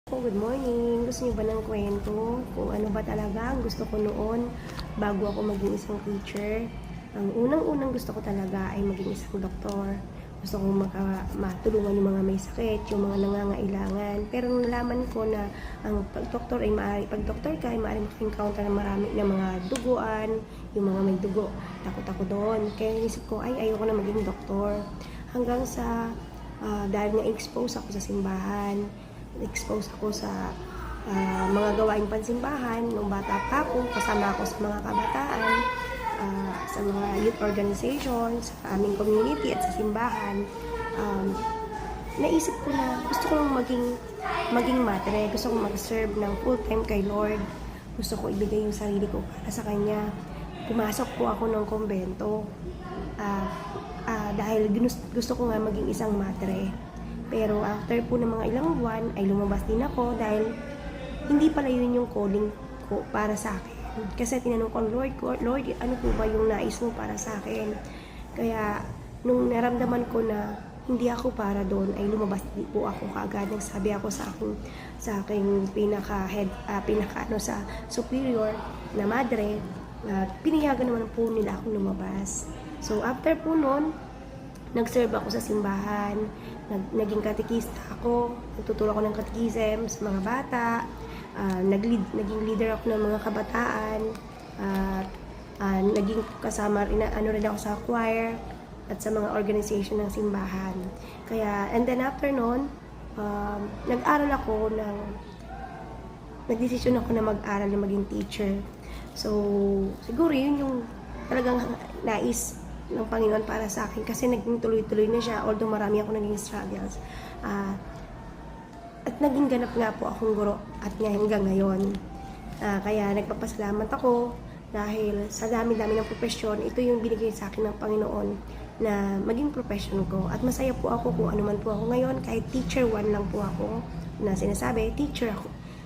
Good morning! Gusto niyo ba ng kwento? Kung ano ba talaga ang gusto ko noon bago ako maging isang teacher? Ang unang-unang gusto ko talaga ay maging isang doktor. Gusto kong matulungan yung mga may sakit, yung mga nangangailangan. Pero nung nalaman ko na ang pag-doktor ka ay maaari maka-encounter ng marami ng mga duguan, yung mga may dugo. Takot ako doon. Kaya inisip ko, ayoko na maging doktor. Hanggang sa dahil na-expose ako sa simbahan, expose ako sa mga gawaing pansimbahan nung bata pa ako, kasama ako sa mga kabataan, sa mga youth organizations, sa aming community at sa simbahan. Naisip ko na gusto kong maging madre, gusto kong mag-serve ng full time kay Lord, gusto ko ibigay yung sarili ko para sa Kanya. Pumasok po ako ng kumbento dahil gusto ko nga maging isang madre. Pero after po ng mga ilang buwan ay lumabas din ako dahil hindi pala yun yung calling ko para sa akin. Kasi tinanong ko, Lord, ano po ba yung nais mo para sa akin? Kaya nung naramdaman ko na hindi ako para doon, ay lumabas din po ako kaagad. Nagsabi ako sa aking sa superior na madre, pinayagan naman po nila akong lumabas. So after po noon, nag-serve ako sa simbahan, naging katekista ako, nagtuturo ako ng katekism sa mga bata, naging leader ako ng mga kabataan, naging kasama rin ako sa choir at sa mga organization ng simbahan. Kaya, and then after noon, nagdesisyon ako na mag-aral na maging teacher. So, siguro yun yung talagang nais ng Panginoon para sa akin kasi naging tuloy-tuloy na siya, although marami ako naging struggles. At naging ganap nga po akong guro at hanggang ngayon. Kaya nagpapasalamat ako dahil sa dami-dami ng profesyon, ito yung binigay sa akin ng Panginoon na maging profession ko. At masaya po ako kung ano man po ako ngayon, kahit teacher 1 lang po ako na sinasabi, teacher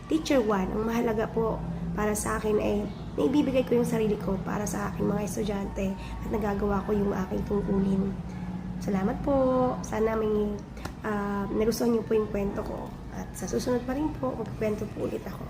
1. Ang mahalaga po para sa akin ay naibibigay ko yung sarili ko para sa aking mga estudyante at nagagawa ko yung aking tungkulin. Salamat po. Sana may nagustuhan niyo po yung kwento ko. At sa susunod pa rin po, magkwento po ulit ako.